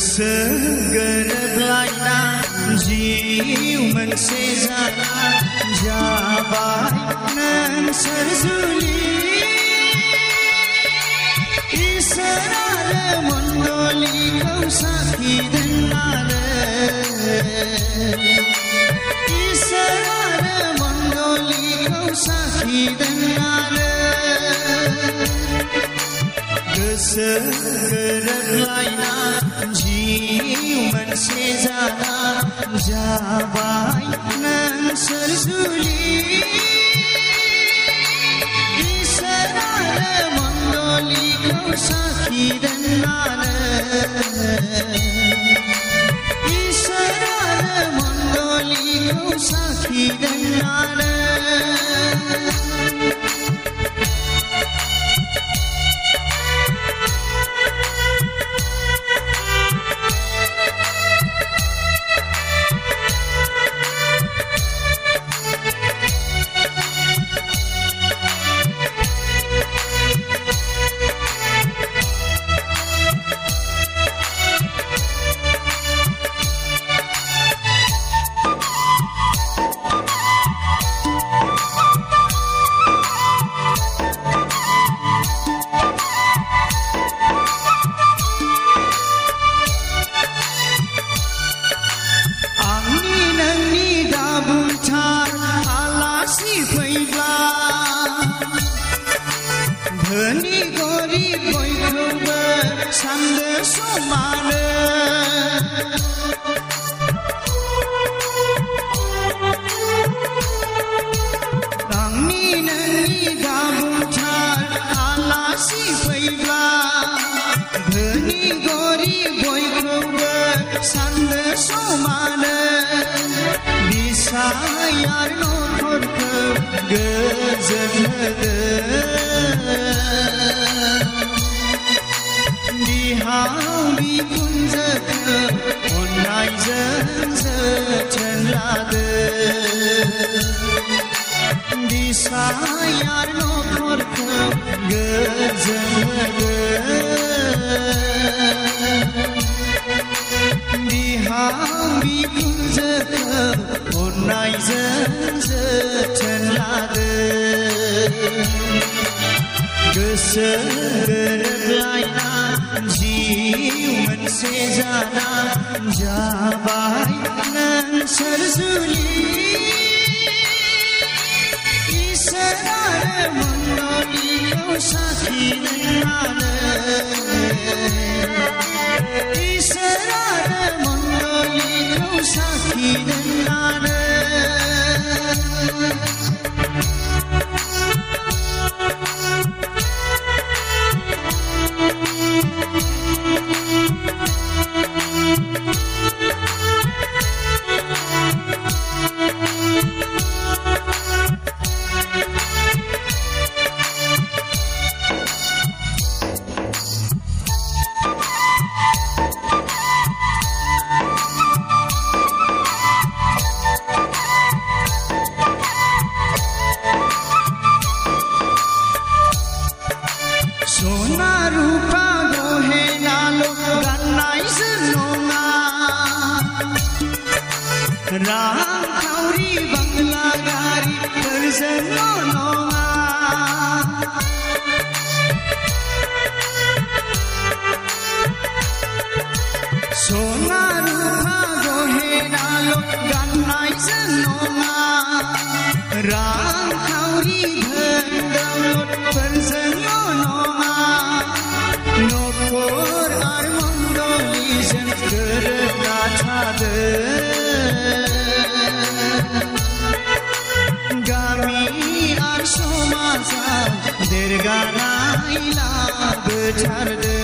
गोसो गोरोबलायना जिउ मोनसे जाना जाबाय नों सोरजुलि इसोर आरो मण्डलिखौ साखि दोननानै इसोर आरो मण्डलिखौ साखि दोननानै गोसो गोरोबलायना जिउ मोनसे जाना जाबाय नों सोरजुलि इसोर आरो मण्डलिखौ साखि दोननानै इसोर आरो मण्डलिखौ साखि दोननानै धोनी गरिब बयखौबो सानदो समानो आंनि नोंनि गाबुंथार आलासि फैब्ला धोनी गरिब बयखौबो सानदो समानो बिसायार नखरखौ गोजोन होगोन बिहाव बिखुनजोखौ अननायजों जोथोन लागोन बिसायार नखरखौ गोजोन होगोन बिहाव बिखुनजोखौ अननायजों जोथोन लागोन गोसो गोरोबलायना जिउ मोनसे जाना जाबाय नों सोरजुलि इसोर आरो मण्डलिखौ साखि दोननानै इसोर आरो मण्डलिखौ साखि दोननानै सना रूपा गहेनाल' गाननायजों नङा रांखावरि बांला गारिफोरजोंल' नङा सना रूपा गहेनाल' गाननायजों नङा रांखावरि धोन दौलतफोरजोंल' नङा नखर आरो मण्डलिजों गोरोबना थादो गामि आरो समाजाव देरगानाय लाबोथारदो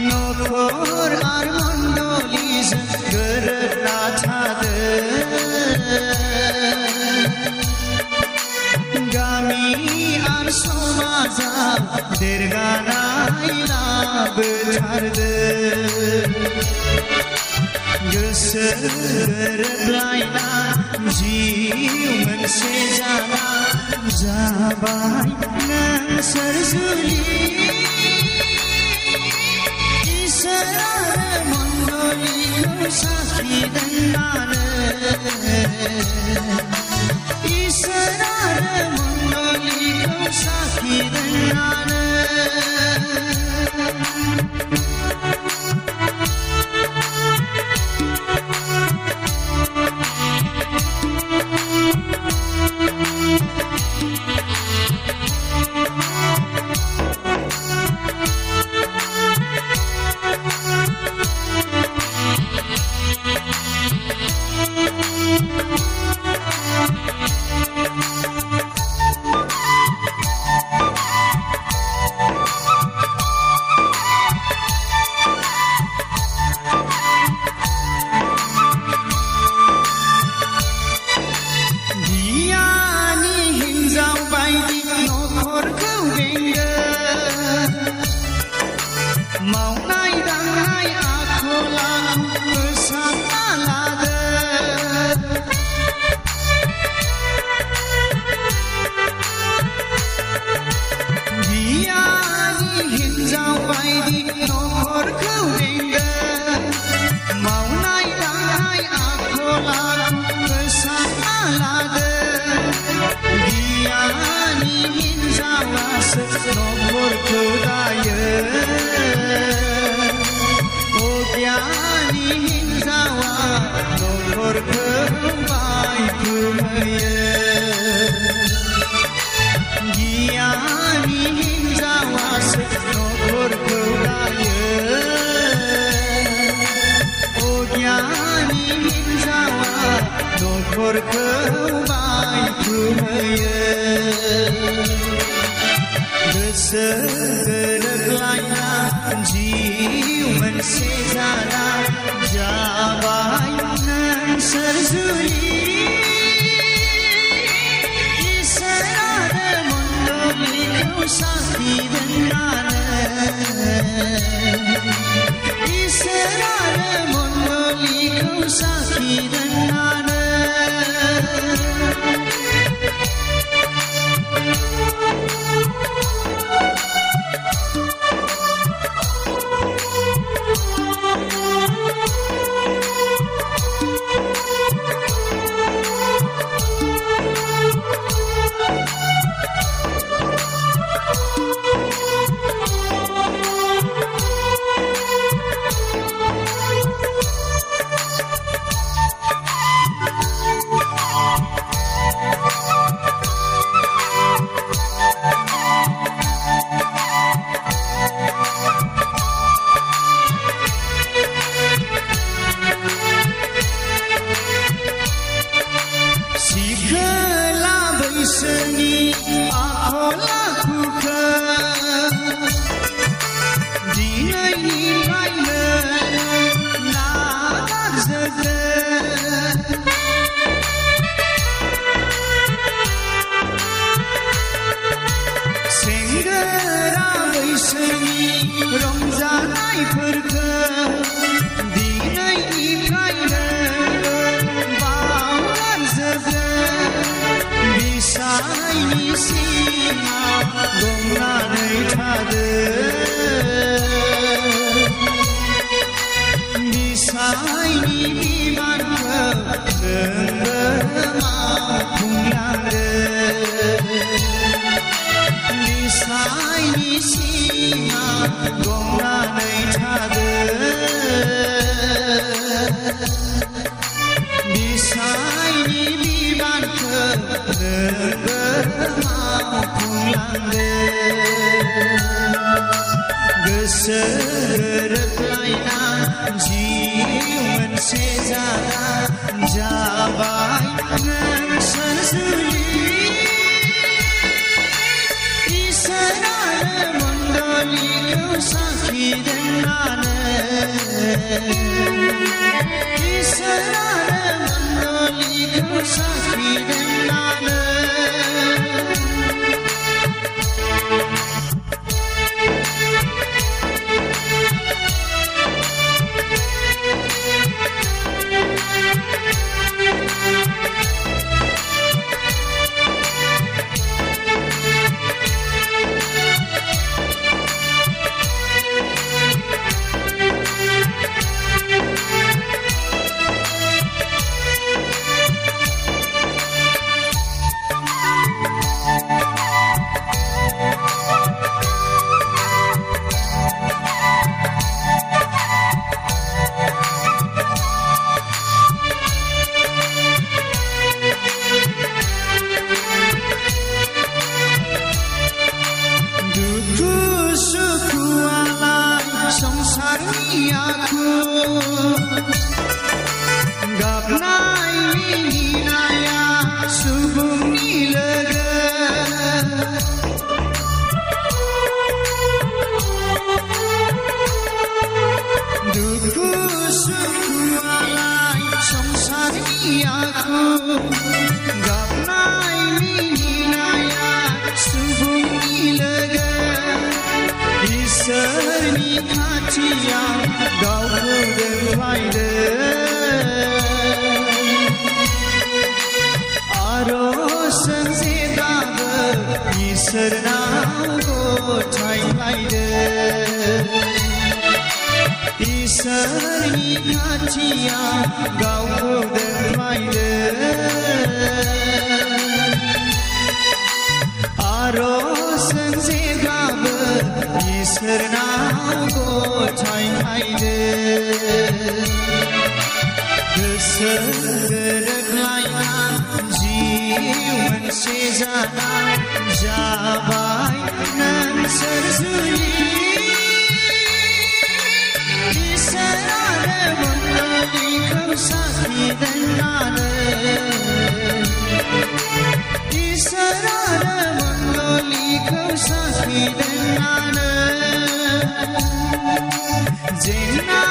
नखर आरो मण्डलिजों गोरोबना थादो गामि आरो समाजाव देरगानाय लाबोथारदो गोसो गोरोबलायना जिउ मोनसे जाना जाबाय नों सोरजुलि साखिदों नानो इसोर आरो मण्डलिखौ साखिदों नानो मावनाय दांनाय आखला फोसाबना लादो गियानि हिन्जाव बायदि नखरखौ बेंदो मावनाय दांनाय आखला फोसाबना लादो गियानि हिन्जावासो नखरखौ दायो गियानि हिन्जावा नखरखौ बायथुमहैयो गियानि हिन्जावासो नखरखौ दायो गियानि हिन्जावा नखरखौ बायथुमहैयो गोसो गोरोबलायना जिउ मोनसे जाना जाबाय नों सोरजिगिरि इसोर आरो मण्डलिखौ साखिदों नानो इसोर आरो मण्डलिखौ साखिदों नानो बैसोनि आखल आखुखौ दिनैनिफ्रायनो नागारजोबदो सेंग्रा बैसोनि रंजानायफोरखौ दिनैनिफ्रायनो बावगारजोबदो बिसायनि सिङाव गंनानै थादो बिसायनि बिबानखौ नोंबो मावफुंलांदो बिसायनि सिङाव गंनानै थादो बिसायनि बिबानखौ नोंबो मावफुंलांदो गोसो गोरोबलायना जिउ मोनसे जाना जाबाय नों सोरजिगिरि इसोर आरो मण्डलिखौ साखिदों नानो इसोर आरो मण्डलिखौ साखिदों नानो गाबनाय मिनिनाया सुबुंनि लोगो दुखु सुखुआलाय संसारनि आखु गाबनाय मिनिनाया सुबुंनि लोगो इसोरनि खाथियाव गावखौ दोनफ्लायदो आर'जजों जेब्लाबो इसोरनाव गथायलायदो इसोरनि खाथियाव गावखौ दोनफ्लायदो आर'जजों जेब्लाबो इसोरनाव गथायलायदो गोसो गोरोबलायना जिउ मोनसे जाना जाबाय नोंसोर जुलि इसोर आरो मण्डलीखौ साखि दोननानै इसोर आरो मण्डलीखौ साखि दोननानै जेंना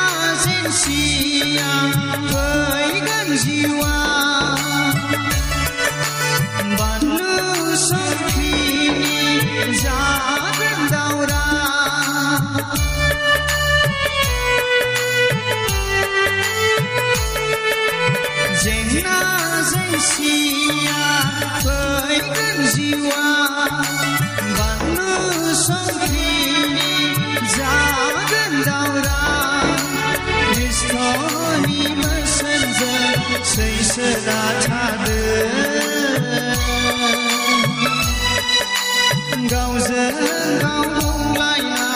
जेंसिया फैगोन जिउआ बानलु संख्रिनि जागोन दावरा जेंना जेंसिया फैगोन जिउआ बानलु संख्रिनि जागोन दावरा खृष्टनि बोसोनजों सैसोरा थादो गावजों गाव बुंलायना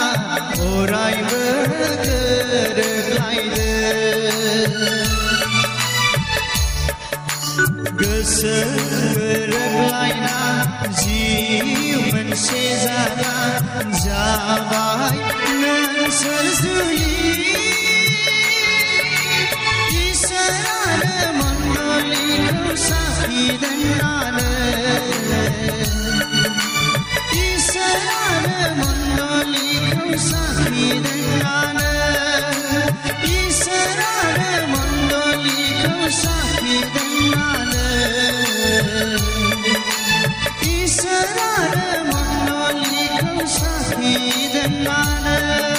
अरायबो गोरोबलायदो गोसो गोरोबलायना जिउ मोनसे जाना जाबाय नोंसोर जुलि इसोर आरो मण्डलीखौ साखि दोननानै इसोर आरो मण्डलीखौ साखि दोननानै इसोर आरो मण्डलीखौ साखि दोननानै इसोर आरो मण्डलीखौ साखि दोननानै